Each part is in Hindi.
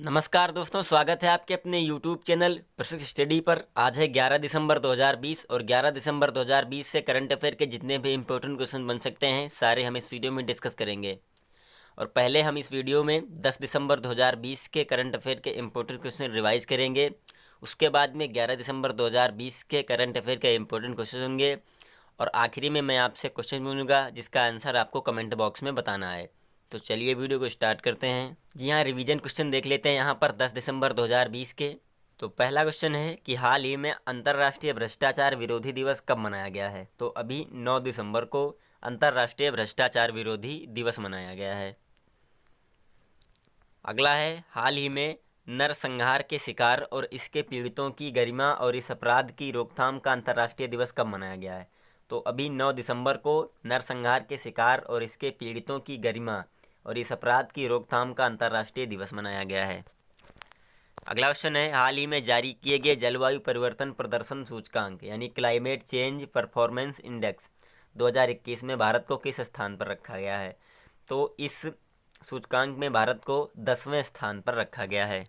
नमस्कार दोस्तों, स्वागत है आपके अपने YouTube चैनल परफेक्ट स्टडी पर। आज है 11 दिसंबर 2020 और 11 दिसंबर 2020 से करंट अफेयर के जितने भी इम्पोर्टेंट क्वेश्चन बन सकते हैं सारे हम इस वीडियो में डिस्कस करेंगे। और पहले हम इस वीडियो में 10 दिसंबर 2020 के करंट अफेयर के इम्पोर्टेंट क्वेश्चन रिवाइज करेंगे। उसके बाद में 11 दिसंबर 2020 के करंट अफेयर के इम्पोर्टेंट क्वेश्चन होंगे और आखिरी में मैं आपसे क्वेश्चन पूछूंगा जिसका आंसर आपको कमेंट बॉक्स में बताना है। तो चलिए वीडियो को स्टार्ट करते हैं। जी हाँ, रिवीजन क्वेश्चन देख लेते हैं यहाँ पर 10 दिसंबर 2020 के। तो पहला क्वेश्चन है कि हाल ही में अंतर्राष्ट्रीय भ्रष्टाचार विरोधी दिवस कब मनाया गया है। तो अभी 9 दिसंबर को अंतर्राष्ट्रीय भ्रष्टाचार विरोधी दिवस मनाया गया है। अगला है, हाल ही में नरसंहार के शिकार और इसके पीड़ितों की गरिमा और इस अपराध की रोकथाम का अंतर्राष्ट्रीय दिवस कब मनाया गया है। तो अभी 9 दिसंबर को नरसंहार के शिकार और इसके पीड़ितों की गरिमा और इस अपराध की रोकथाम का अंतर्राष्ट्रीय दिवस मनाया गया है। अगला क्वेश्चन है, हाल ही में जारी किए गए जलवायु परिवर्तन प्रदर्शन सूचकांक यानी क्लाइमेट चेंज परफॉर्मेंस इंडेक्स 2021 में भारत को किस स्थान पर रखा गया है। तो इस सूचकांक में भारत को 10वें स्थान पर रखा गया है।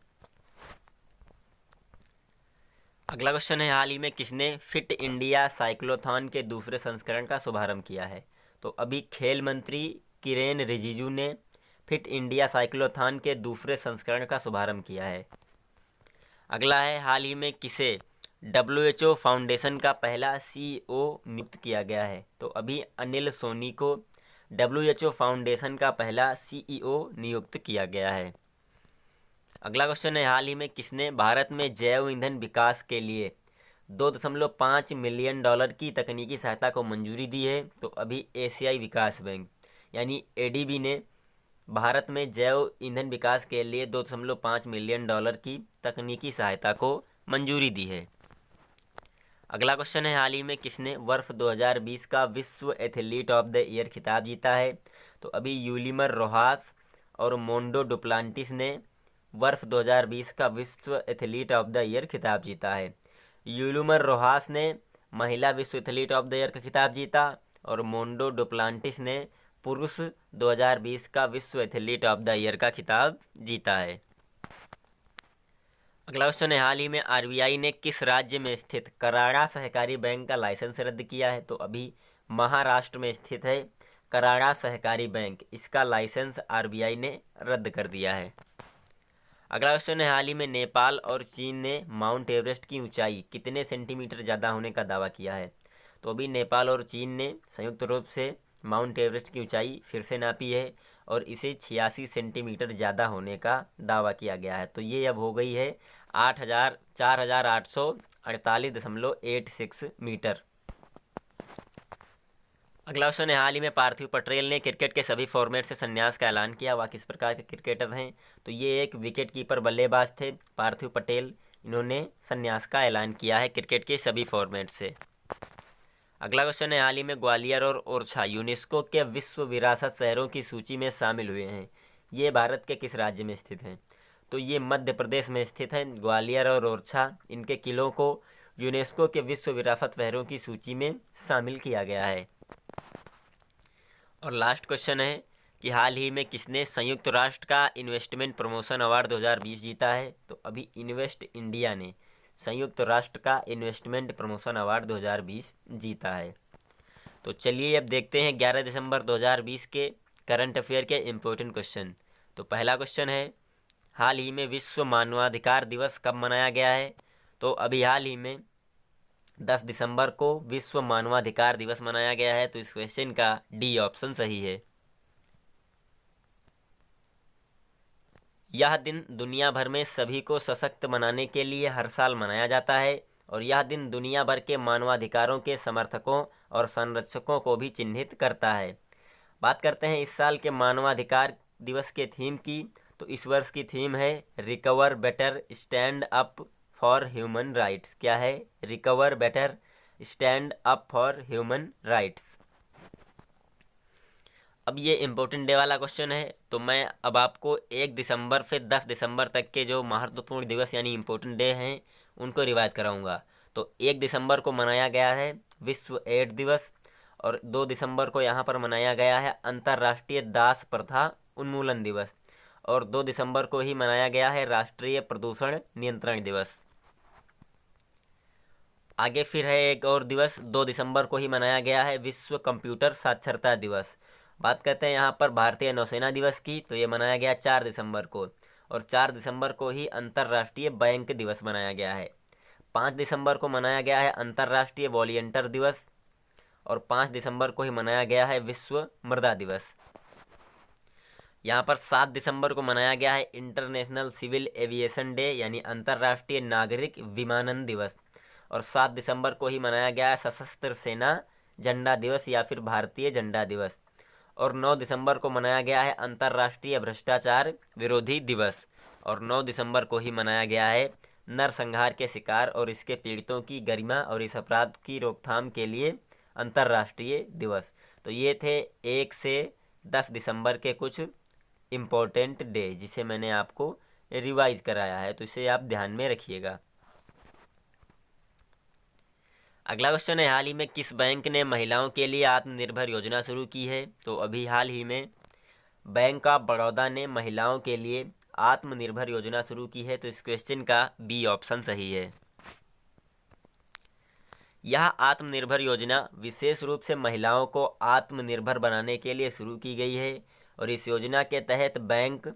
अगला क्वेश्चन है, हाल ही में किसने फिट इंडिया साइक्लोथॉन के दूसरे संस्करण का शुभारंभ किया है। तो अभी खेल मंत्री किरेन रिजिजू ने फिट इंडिया साइक्लोथॉन के दूसरे संस्करण का शुभारंभ किया है। अगला है, हाल ही में किसे WHO फाउंडेशन का पहला CEO नियुक्त किया गया है। तो अभी अनिल सोनी को WHO फाउंडेशन का पहला CEO नियुक्त किया गया है। अगला क्वेश्चन है, हाल ही में किसने भारत में जैव ईंधन विकास के लिए $2.5 मिलियन की तकनीकी सहायता को मंजूरी दी है। तो अभी एशियाई विकास बैंक यानी ADB ने भारत में जैव ईंधन विकास के लिए $2.5 मिलियन की तकनीकी सहायता को मंजूरी दी है। अगला क्वेश्चन है, हाल ही में किसने वर्ष 2020 का विश्व एथलीट ऑफ द ईयर खिताब जीता है। तो अभी यूलिमर रोहास और मोंडो डुप्लांटिस ने वर्ष 2020 का विश्व एथलीट ऑफ द ईयर खिताब जीता है। यूलिमर रोहास ने महिला विश्व एथलीट ऑफ द ईयर का खिताब जीता और मोंडो डुप्लांटिस ने पुरुष 2020 का विश्व एथलीट ऑफ द ईयर का खिताब जीता है। अगला क्वेश्चन है, हाल ही में RBI ने किस राज्य में स्थित कराड़ा सहकारी बैंक का लाइसेंस रद्द किया है। तो अभी महाराष्ट्र में स्थित है कराड़ा सहकारी बैंक, इसका लाइसेंस RBI ने रद्द कर दिया है। अगला क्वेश्चन है, हाल ही में नेपाल और चीन ने माउंट एवरेस्ट की ऊंचाई कितने सेंटीमीटर ज़्यादा होने का दावा किया है। तो अभी नेपाल और चीन ने संयुक्त रूप से माउंट एवरेस्ट की ऊंचाई फिर से नापी है और इसे 86 सेंटीमीटर ज़्यादा होने का दावा किया गया है। तो ये अब हो गई है 4886 मीटर। अगला क्वेश्चन है, हाल ही में पार्थिव पटेल ने क्रिकेट के सभी फॉर्मेट से संन्यास का ऐलान किया। वह किस प्रकार के क्रिकेटर हैं। तो ये एक विकेट कीपर बल्लेबाज थे पार्थिव पटेल, इन्होंने संन्यास का ऐलान किया है क्रिकेट के सभी फॉर्मेट से। अगला क्वेश्चन है, हाल ही में ग्वालियर और ओरछा यूनेस्को के विश्व विरासत शहरों की सूची में शामिल हुए हैं। ये भारत के किस राज्य में स्थित हैं। तो ये मध्य प्रदेश में स्थित है। ग्वालियर और ओरछा, इनके किलों को यूनेस्को के विश्व विरासत शहरों की सूची में शामिल किया गया है। और लास्ट क्वेश्चन है कि हाल ही में किसने संयुक्त राष्ट्र का इन्वेस्टमेंट प्रमोशन अवार्ड 2020 जीता है। तो अभी इन्वेस्ट इंडिया ने संयुक्त राष्ट्र का इन्वेस्टमेंट प्रमोशन अवार्ड 2020 जीता है। तो चलिए अब देखते हैं 11 दिसंबर 2020 के करंट अफेयर के इम्पोर्टेंट क्वेश्चन। तो पहला क्वेश्चन है, हाल ही में विश्व मानवाधिकार दिवस कब मनाया गया है। तो अभी हाल ही में 10 दिसंबर को विश्व मानवाधिकार दिवस मनाया गया है। तो इस क्वेश्चन का डी ऑप्शन सही है। यह दिन दुनिया भर में सभी को सशक्त बनाने के लिए हर साल मनाया जाता है और यह दिन दुनिया भर के मानवाधिकारों के समर्थकों और संरक्षकों को भी चिन्हित करता है। बात करते हैं इस साल के मानवाधिकार दिवस के थीम की। तो इस वर्ष की थीम है recover better stand up for human rights. क्या है, recover better stand up for human rights. अब ये इम्पोर्टेंट डे वाला क्वेश्चन है। तो मैं अब आपको 1 दिसंबर से 10 दिसंबर तक के जो महत्वपूर्ण दिवस यानी इम्पोर्टेंट डे हैं उनको रिवाइज कराऊंगा। तो 1 दिसंबर को मनाया गया है विश्व एड्स दिवस और 2 दिसंबर को यहाँ पर मनाया गया है अंतर्राष्ट्रीय दास प्रथा उन्मूलन दिवस और 2 दिसंबर को ही मनाया गया है राष्ट्रीय प्रदूषण नियंत्रण दिवस। आगे फिर है एक और दिवस, 2 दिसंबर को ही मनाया गया है विश्व कंप्यूटर साक्षरता दिवस। बात करते हैं यहाँ पर भारतीय नौसेना दिवस की, तो ये मनाया गया 4 दिसंबर को, और 4 दिसंबर को ही अंतर्राष्ट्रीय बैंक दिवस मनाया गया है। 5 दिसंबर को मनाया गया है अंतर्राष्ट्रीय वॉलियंटर दिवस, और 5 दिसंबर को ही मनाया गया है विश्व मृदा दिवस। यहाँ पर 7 दिसंबर को मनाया गया है इंटरनेशनल सिविल एविएशन डे, यानी अंतर्राष्ट्रीय नागरिक विमानन दिवस, और 7 दिसंबर को ही मनाया गया है सशस्त्र सेना झंडा दिवस या फिर भारतीय झंडा दिवस, और 9 दिसंबर को मनाया गया है अंतर्राष्ट्रीय भ्रष्टाचार विरोधी दिवस, और 9 दिसंबर को ही मनाया गया है नरसंहार के शिकार और इसके पीड़ितों की गरिमा और इस अपराध की रोकथाम के लिए अंतर्राष्ट्रीय दिवस। तो ये थे 1 से 10 दिसंबर के कुछ इम्पोर्टेंट डे जिसे मैंने आपको रिवाइज कराया है, तो इसे आप ध्यान में रखिएगा। अगला क्वेश्चन है, हाल ही में किस बैंक ने महिलाओं के लिए आत्मनिर्भर योजना शुरू की है? तो अभी हाल ही में बैंक ऑफ बड़ौदा ने महिलाओं के लिए आत्मनिर्भर योजना शुरू की है, तो इस क्वेश्चन का बी ऑप्शन सही है। यह आत्मनिर्भर योजना विशेष रूप से महिलाओं को आत्मनिर्भर बनाने के लिए शुरू की गई है, और इस योजना के तहत बैंक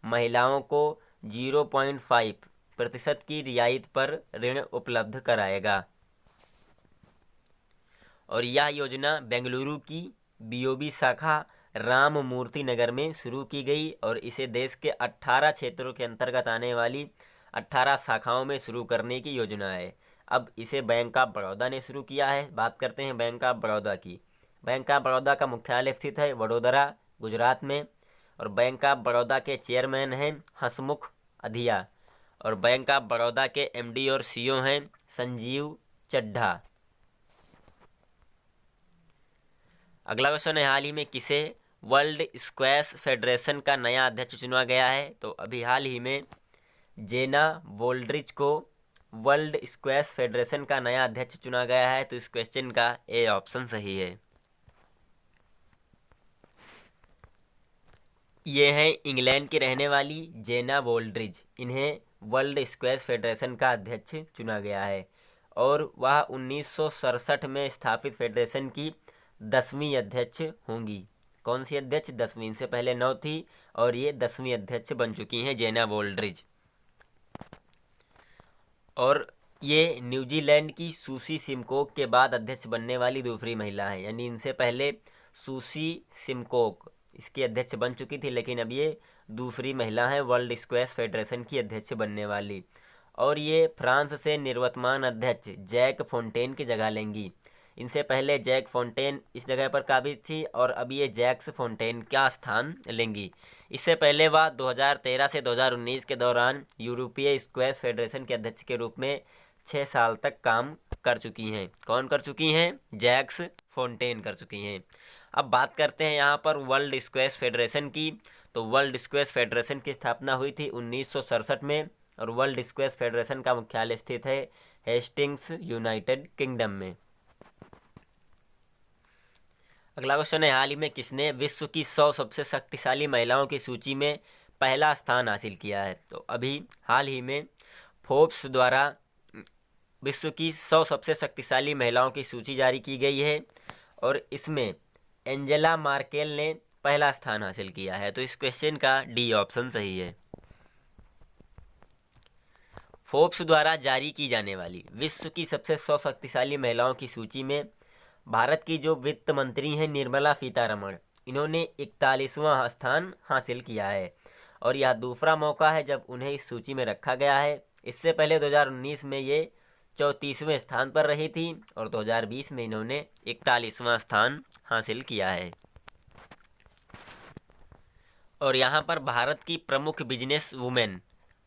महिलाओं को 0.5% की रियायत पर ऋण उपलब्ध कराएगा, और यह योजना बेंगलुरु की बीओबी शाखा राममूर्ति नगर में शुरू की गई, और इसे देश के 18 क्षेत्रों के अंतर्गत आने वाली 18 शाखाओं में शुरू करने की योजना है। अब इसे बैंक ऑफ बड़ौदा ने शुरू किया है। बात करते हैं बैंक ऑफ बड़ौदा की। बैंक ऑफ बड़ौदा का मुख्यालय स्थित है वडोदरा, गुजरात में, और बैंक ऑफ बड़ौदा के चेयरमैन हैं हसमुख अधिया, और बैंक ऑफ बड़ौदा के एमडी और सीईओ हैं संजीव चड्ढा। अगला क्वेश्चन है, हाल ही में किसे वर्ल्ड स्क्वैश फेडरेशन का नया अध्यक्ष चुना गया है? तो अभी हाल ही में जेना वोल्ड्रिच को वर्ल्ड स्क्वैश फेडरेशन का नया अध्यक्ष चुना गया है, तो इस क्वेश्चन का ए ऑप्शन सही है। ये है इंग्लैंड की रहने वाली जेना वोल्ड्रिज, इन्हें वर्ल्ड स्क्वैश फेडरेशन का अध्यक्ष चुना गया है, और वह 1967 में स्थापित फेडरेशन की 10वीं अध्यक्ष होंगी। कौन सी अध्यक्ष? 10वीं। इनसे पहले 9 थी, और ये 10वीं अध्यक्ष बन चुकी हैं जेना वोल्ड्रिज। और ये न्यूजीलैंड की सूसी सिमकोक के बाद अध्यक्ष बनने वाली दूसरी महिला है, यानी इनसे पहले सूसी सिमकोक इसकी अध्यक्ष बन चुकी थी, लेकिन अब ये दूसरी महिला है वर्ल्ड स्क्वैश फेडरेशन की अध्यक्ष बनने वाली, और ये फ्रांस से निवर्तमान अध्यक्ष जैक फोंटेन की जगह लेंगी। इनसे पहले जैक फोंटेन इस जगह पर काबिज थी, और अब ये जैक्स फोंटेन का स्थान लेंगी। इससे पहले वह 2013 से 2019 के दौरान यूरोपीय स्क्वैश फेडरेशन के अध्यक्ष के रूप में 6 साल तक काम कर चुकी हैं। कौन कर चुकी हैं? जैक्स फोंटेन कर चुकी हैं। अब बात करते हैं यहाँ पर वर्ल्ड स्क्वैश फेडरेशन की। तो वर्ल्ड स्क्वैश फेडरेशन की स्थापना हुई थी 1967 में, और वर्ल्ड स्क्वैश फेडरेशन का मुख्यालय स्थित है हेस्टिंग्स, यूनाइटेड किंगडम में। अगला क्वेश्चन है, हाल ही में किसने विश्व की 100 सबसे शक्तिशाली महिलाओं की सूची में पहला स्थान हासिल किया है? तो अभी हाल ही में फोर्ब्स द्वारा विश्व की 100 सबसे शक्तिशाली महिलाओं की सूची जारी की गई है, और इसमें एंजेला मार्केल ने पहला स्थान हासिल किया है, तो इस क्वेश्चन का डी ऑप्शन सही है। फोर्ब्स द्वारा जारी की जाने वाली विश्व की सबसे 100 शक्तिशाली महिलाओं की सूची में भारत की जो वित्त मंत्री हैं निर्मला सीतारमण, इन्होंने 41वां स्थान हासिल किया है, और यह दूसरा मौका है जब उन्हें इस सूची में रखा गया है। इससे पहले 2019 में ये 34वें स्थान पर रही थी, और 2020 में इन्होंने 41वां स्थान हासिल किया है। और यहाँ पर भारत की प्रमुख बिजनेस वुमेन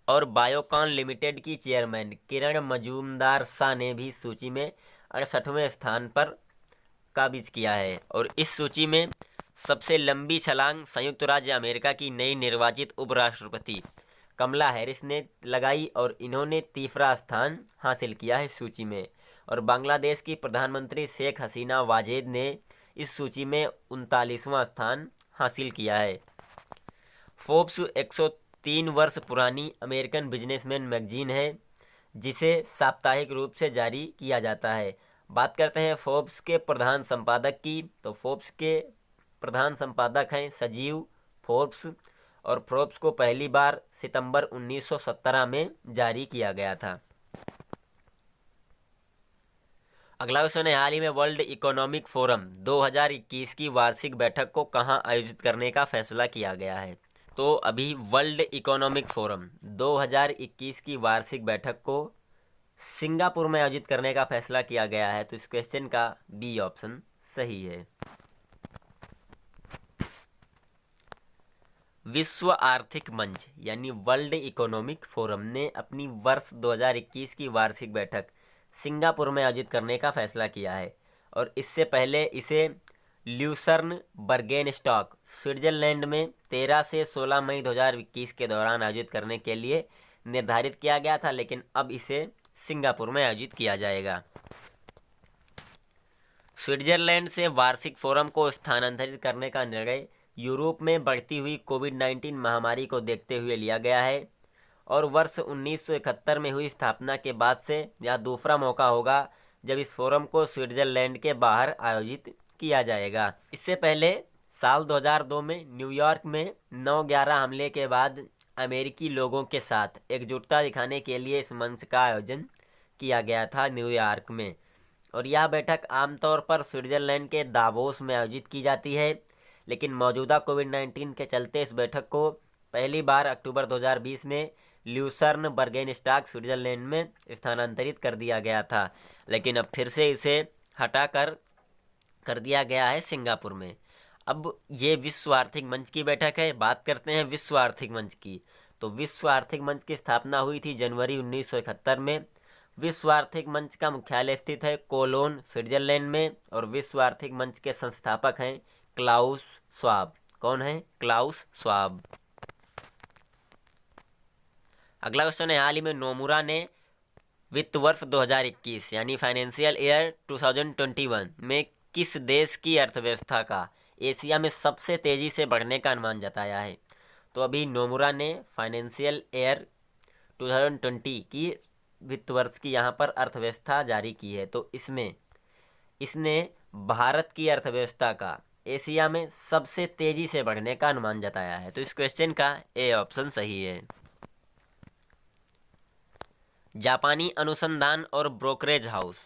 और बायोकॉन लिमिटेड की चेयरमैन किरण मजूमदार शाह ने भी सूची में 68वें स्थान पर काबिज किया है, और इस सूची में सबसे लंबी छलांग संयुक्त राज्य अमेरिका की नई निर्वाचित उपराष्ट्रपति कमला हैरिस ने लगाई, और इन्होंने तीसरा स्थान हासिल किया है सूची में। और बांग्लादेश की प्रधानमंत्री शेख हसीना वाजेद ने इस सूची में 39वां स्थान हासिल किया है। फोर्ब्स 103 वर्ष पुरानी अमेरिकन बिजनेसमैन मैगजीन है जिसे साप्ताहिक रूप से जारी किया जाता है। बात करते हैं फोर्ब्स के प्रधान संपादक की, तो फोर्ब्स के प्रधान संपादक हैं सजीव फोर्ब्स, और फोर्ब्स को पहली बार सितंबर 1917 में जारी किया गया था। अगला क्वेश्चन है, हाल ही में वर्ल्ड इकोनॉमिक फोरम 2021 की वार्षिक बैठक को कहाँ आयोजित करने का फैसला किया गया है? तो अभी वर्ल्ड इकोनॉमिक फोरम 2021 की वार्षिक बैठक को सिंगापुर में आयोजित करने का फैसला किया गया है। तो इस क्वेश्चन का बी ऑप्शन सही है। विश्व आर्थिक मंच यानी वर्ल्ड इकोनॉमिक फोरम ने अपनी वर्ष 2021 की वार्षिक बैठक सिंगापुर में आयोजित करने का फैसला किया है, और इससे पहले इसे ल्यूसर्न बर्गेनस्टॉक स्विट्जरलैंड में 13 से 16 मई 2021 के दौरान आयोजित करने के लिए निर्धारित किया गया था, लेकिन अब इसे सिंगापुर में आयोजित किया जाएगा। स्विट्जरलैंड से वार्षिक फोरम को स्थानांतरित करने का निर्णय यूरोप में बढ़ती हुई कोविड-19 महामारी को देखते हुए लिया गया है, और वर्ष 1971 में हुई स्थापना के बाद से यह दूसरा मौका होगा जब इस फोरम को स्विट्जरलैंड के बाहर आयोजित किया जाएगा। इससे पहले साल 2002 में न्यूयॉर्क में 9/11 हमले के बाद अमेरिकी लोगों के साथ एकजुटता दिखाने के लिए इस मंच का आयोजन किया गया था न्यूयॉर्क में, और यह बैठक आमतौर पर स्विट्जरलैंड के दावोस में आयोजित की जाती है, लेकिन मौजूदा कोविड-19 के चलते इस बैठक को पहली बार अक्टूबर 2020 में ल्यूसर्न बर्गेनस्टॉक स्विट्जरलैंड में स्थानांतरित कर दिया गया था, लेकिन अब फिर से इसे हटाकर कर दिया गया है सिंगापुर में। अब ये विश्व आर्थिक मंच की बैठक है। बात करते हैं विश्व आर्थिक मंच की, तो विश्व आर्थिक मंच की स्थापना हुई थी जनवरी 1971 में। विश्व आर्थिक मंच का मुख्यालय स्थित है कोलोन स्विट्जरलैंड में, और विश्व आर्थिक मंच के संस्थापक हैं क्लाउस श्वाब। कौन है? Klaus Schwab. अगला क्वेश्चन है, हाल ही में नोमुरा ने वित्त वर्ष 2021 यानी फाइनेंशियल ईयर 2021 में किस देश की अर्थव्यवस्था का एशिया में सबसे तेजी से बढ़ने का अनुमान जताया है? तो अभी नोमुरा ने फाइनेंशियल ईयर 2020 की वित्त वर्ष की यहाँ पर अर्थव्यवस्था जारी की है, तो इसमें इसने भारत की अर्थव्यवस्था का एशिया में सबसे तेजी से बढ़ने का अनुमान जताया है। तो इस क्वेश्चन का ए ऑप्शन सही है। जापानी अनुसंधान और ब्रोकरेज हाउस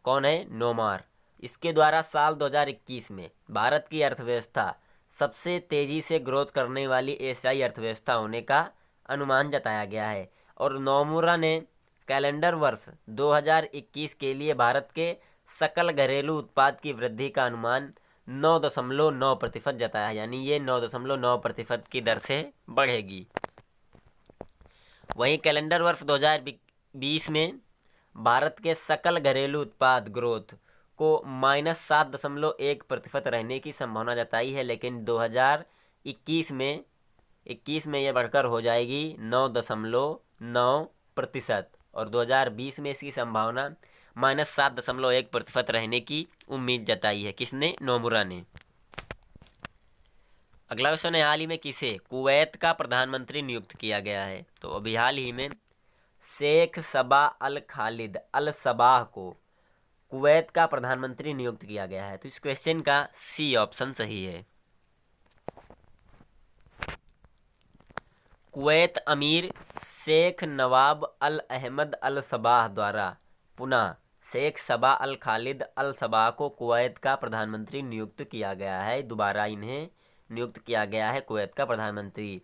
कौन है? नोमार। इसके द्वारा साल 2021 में भारत की अर्थव्यवस्था सबसे तेजी से ग्रोथ करने वाली एशियाई अर्थव्यवस्था होने का अनुमान जताया गया है, और नोमुरा ने कैलेंडर वर्ष 2021 के लिए भारत के सकल घरेलू उत्पाद की वृद्धि का अनुमान 9.9% जताया है, यानी ये 9.9% की दर से बढ़ेगी। वहीं कैलेंडर वर्ष 2020 में भारत के सकल घरेलू उत्पाद ग्रोथ को -7.1% रहने की संभावना जताई है, लेकिन 2021 में यह बढ़कर हो जाएगी 9.9%, और 2020 में इसकी संभावना -7.1% रहने की उम्मीद जताई है। किसने? नोमुरा ने। अगला क्वेश्चन है, हाल ही में किसे कुवैत का प्रधानमंत्री नियुक्त किया गया है? तो अभी हाल ही में शेख सबा अल खालिद अल सबाह को कुवैत का प्रधानमंत्री नियुक्त किया गया है। तो इस क्वेश्चन का सी ऑप्शन सही है। कुवैत अमीर शेख नवाब अल अहमद अल सबाह द्वारा पुनः शेख सबा अल खालिद अल सबाह को कुवैत का प्रधानमंत्री नियुक्त किया गया है। दोबारा इन्हें नियुक्त किया गया है कुवैत का प्रधानमंत्री,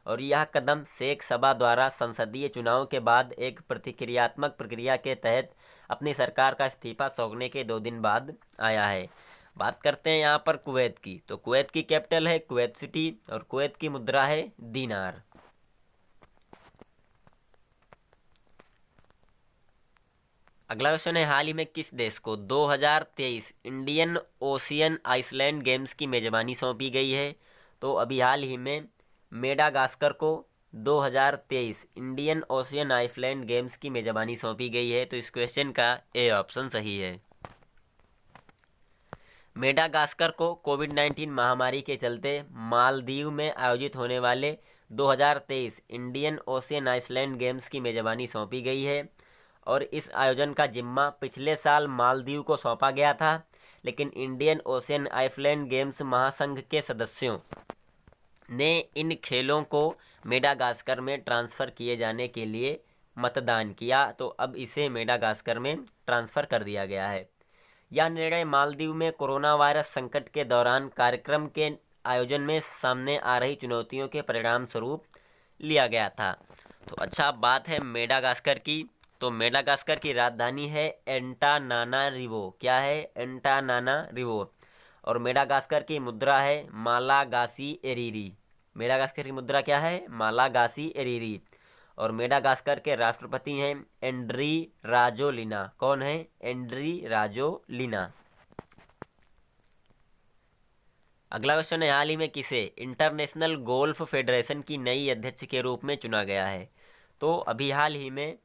और यह कदम शेख सबा द्वारा संसदीय चुनाव के बाद एक प्रतिक्रियात्मक प्रक्रिया के तहत अपनी सरकार का इस्तीफा सौंपने के 2 दिन बाद आया है। बात करते हैं यहाँ पर कुवैत की, तो कुवैत की कैपिटल है कुवैत सिटी, और कुवैत की मुद्रा है दीनार। अगला क्वेश्चन है, हाल ही में किस देश को 2023 इंडियन ओशियन आइसलैंड गेम्स की मेजबानी सौंपी गई है? तो अभी हाल ही में मेडागास्कर को 2023 इंडियन ओशियन आइसलैंड गेम्स की मेजबानी सौंपी गई है। तो इस क्वेश्चन का ए ऑप्शन सही है। मेडागास्कर को कोविड-19 महामारी के चलते मालदीव में आयोजित होने वाले 2023 इंडियन ओशियन आइसलैंड गेम्स की मेजबानी सौंपी गई है और इस आयोजन का जिम्मा पिछले साल मालदीव को सौंपा गया था, लेकिन इंडियन ओशियन आइसलैंड गेम्स महासंघ के सदस्यों ने इन खेलों को मेडागास्कर में ट्रांसफ़र किए जाने के लिए मतदान किया, तो अब इसे मेडागास्कर में ट्रांसफ़र कर दिया गया है। यह निर्णय मालदीव में कोरोना वायरस संकट के दौरान कार्यक्रम के आयोजन में सामने आ रही चुनौतियों के परिणाम स्वरूप लिया गया था। तो अच्छा बात है मेडागास्कर की। तो मेडागास्कर की राजधानी है एंटानानारिवो। क्या है? एंटानानारिवो। और मेडागास्कर की मुद्रा है मालागासी एरीरी। मेडागास्कर की मुद्रा क्या है? मालागासी एरीरी। और मेडागास्कर के राष्ट्रपति हैं एंड्री राजोलिना। कौन है? एंड्री राजोलिना। अगला क्वेश्चन है, हाल ही में किसे इंटरनेशनल गोल्फ फेडरेशन की नई अध्यक्ष के रूप में चुना गया है? तो अभी हाल ही में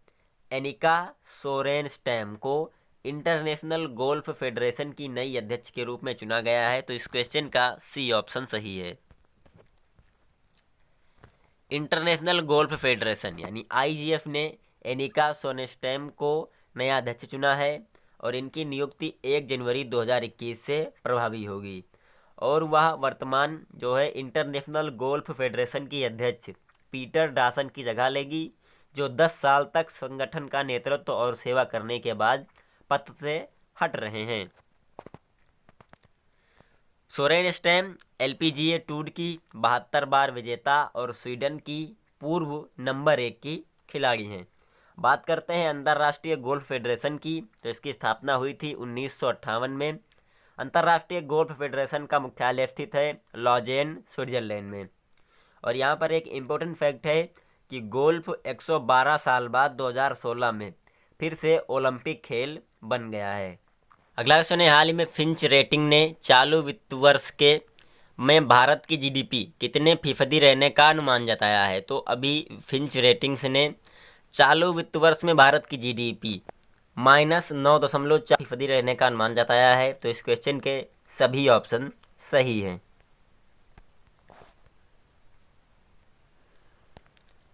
एनिका सोरेनस्टैम को इंटरनेशनल गोल्फ फेडरेशन की नई अध्यक्ष के रूप में चुना गया है। तो इस क्वेश्चन का सी ऑप्शन सही है। इंटरनेशनल गोल्फ फेडरेशन यानी आईजीएफ ने एनिका सोरेनस्टैम को नया अध्यक्ष चुना है और इनकी नियुक्ति 1 जनवरी 2021 से प्रभावी होगी और वह वर्तमान जो है इंटरनेशनल गोल्फ फेडरेशन की अध्यक्ष पीटर डासन की जगह लेगी, जो 10 साल तक संगठन का नेतृत्व और सेवा करने के बाद पद से हट रहे हैं। सोरेनस्टैम एलपीजीए टूर की 72 बार विजेता और स्वीडन की पूर्व नंबर 1 की खिलाड़ी हैं। बात करते हैं अंतर्राष्ट्रीय गोल्फ फेडरेशन की। तो इसकी स्थापना हुई थी 1958 में। अंतर्राष्ट्रीय गोल्फ फेडरेशन का मुख्यालय स्थित है लॉजेन, स्विट्जरलैंड में। और यहाँ पर एक इम्पोर्टेंट फैक्ट है कि गोल्फ 112 साल बाद 2016 में फिर से ओलंपिक खेल बन गया है। अगला क्वेश्चन है, हाल ही में फिंच रेटिंग ने चालू वित्त वर्ष के में भारत की जीडीपी कितने फीसदी रहने का अनुमान जताया है? तो अभी फिंच रेटिंग्स ने चालू वित्त वर्ष में भारत की जीडीपी -9.4% रहने का अनुमान जताया है। तो इस क्वेश्चन के सभी ऑप्शन सही हैं।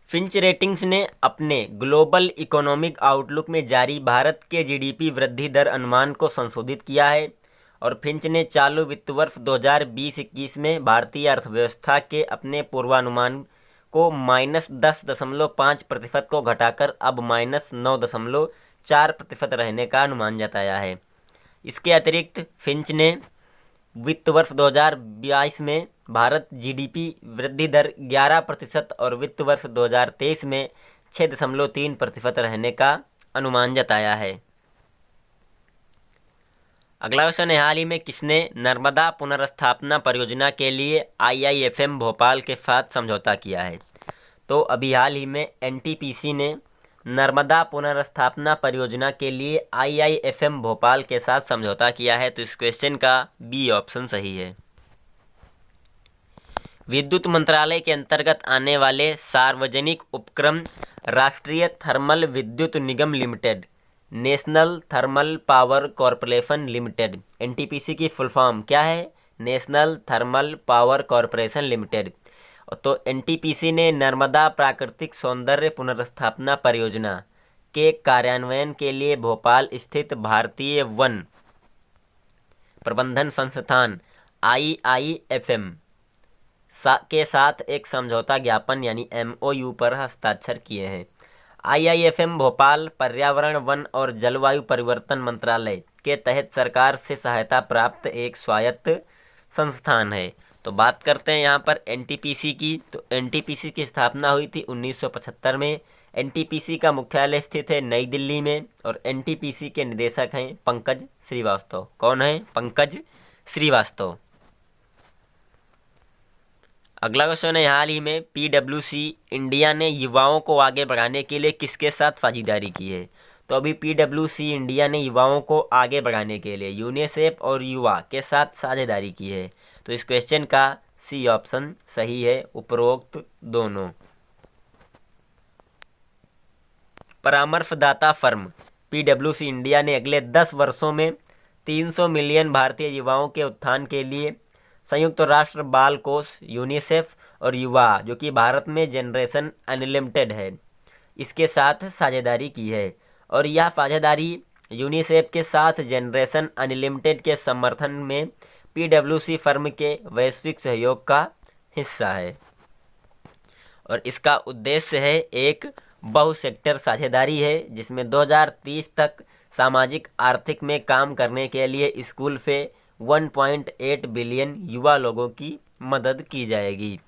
फिंच रेटिंग्स ने अपने ग्लोबल इकोनॉमिक आउटलुक में जारी भारत के जीडीपी वृद्धि दर अनुमान को संशोधित किया है और फिंच ने चालू वित्त वर्ष 2020-21 में भारतीय अर्थव्यवस्था के अपने पूर्वानुमान को -10.5% को घटाकर अब -9.4% रहने का अनुमान जताया है। इसके अतिरिक्त फिंच ने वित्त वर्ष 2022 में भारत जीडीपी वृद्धि दर 11% और वित्त वर्ष 2023 में 6.3% रहने का अनुमान जताया है। अगला क्वेश्चन है, हाल ही में किसने नर्मदा पुनर्स्थापना परियोजना के लिए आईआईएफएम भोपाल के साथ समझौता किया है? तो अभी हाल ही में एनटीपीसी ने नर्मदा पुनर्स्थापना परियोजना के लिए आईआईएफएम भोपाल के साथ समझौता किया है। तो इस क्वेश्चन का बी ऑप्शन सही है। विद्युत मंत्रालय के अंतर्गत आने वाले सार्वजनिक उपक्रम राष्ट्रीय थर्मल विद्युत निगम limited, national thermal power corporation limited, NTPC की फुल फॉर्म क्या है? National thermal power corporation limited. तो एनटीपीसी ने नर्मदा प्राकृतिक सौंदर्य पुनर्स्थापना परियोजना के कार्यान्वयन के लिए भोपाल स्थित भारतीय वन प्रबंधन संस्थान आईआईएफएम के साथ एक समझौता ज्ञापन यानी एमओयू पर हस्ताक्षर किए हैं। आईआईएफएम भोपाल पर्यावरण, वन और जलवायु परिवर्तन मंत्रालय के तहत सरकार से सहायता प्राप्त एक स्वायत्त संस्थान है। तो बात करते हैं यहाँ पर एनटीपीसी की। तो एनटीपीसी की स्थापना हुई थी 1975 में। एनटीपीसी का मुख्यालय स्थित है नई दिल्ली में और एनटीपीसी के निदेशक हैं पंकज श्रीवास्तव। कौन है? पंकज श्रीवास्तव। अगला क्वेश्चन है, हाल ही में पीडब्ल्यूसी इंडिया ने युवाओं को आगे बढ़ाने के लिए किसके साथ साझेदारी की है? तो अभी पीडब्ल्यूसी इंडिया ने युवाओं को आगे बढ़ाने के लिए यूनिसेफ और युवा के साथ साझेदारी की है। तो इस क्वेश्चन का सी ऑप्शन सही है, उपरोक्त दोनों। परामर्शदाता फर्म पीडब्ल्यूसी इंडिया ने अगले 10 वर्षों में 300 मिलियन भारतीय युवाओं के उत्थान के लिए संयुक्त राष्ट्र बाल कोष, यूनिसेफ और युवा, जो कि भारत में जनरेशन अनलिमिटेड है, इसके साथ साझेदारी की है। और यह साझेदारी यूनिसेफ के साथ जनरेशन अनलिमिटेड के समर्थन में PwC फर्म के वैश्विक सहयोग का हिस्सा है। और इसका उद्देश्य है एक बहुसेक्टर साझेदारी है, जिसमें 2030 तक सामाजिक आर्थिक में काम करने के लिए स्कूल से 1.8 बिलियन युवा लोगों की मदद की जाएगी।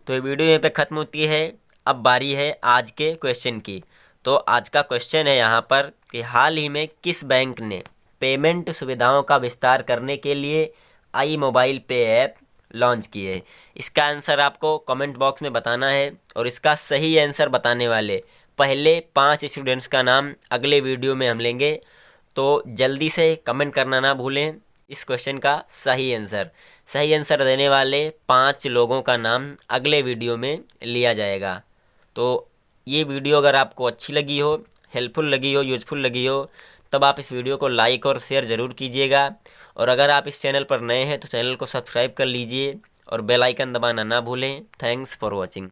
तो ये वीडियो यहाँ पे ख़त्म होती है। अब बारी है आज के क्वेश्चन की। तो आज का क्वेश्चन है यहाँ पर कि हाल ही में किस बैंक ने पेमेंट सुविधाओं का विस्तार करने के लिए आई मोबाइल पे ऐप लॉन्च की है। इसका आंसर आपको कमेंट बॉक्स में बताना है और इसका सही आंसर बताने वाले पहले 5 स्टूडेंट्स का नाम अगले वीडियो में हम लेंगे। तो जल्दी से कमेंट करना ना भूलें इस क्वेश्चन का सही आंसर देने वाले 5 लोगों का नाम अगले वीडियो में लिया जाएगा। तो ये वीडियो अगर आपको अच्छी लगी हो, हेल्पफुल लगी हो, यूजफुल लगी हो, तब आप इस वीडियो को लाइक और शेयर ज़रूर कीजिएगा। और अगर आप इस चैनल पर नए हैं तो चैनल को सब्सक्राइब कर लीजिए और बेल आइकन दबाना ना भूलें। Thanks for watching.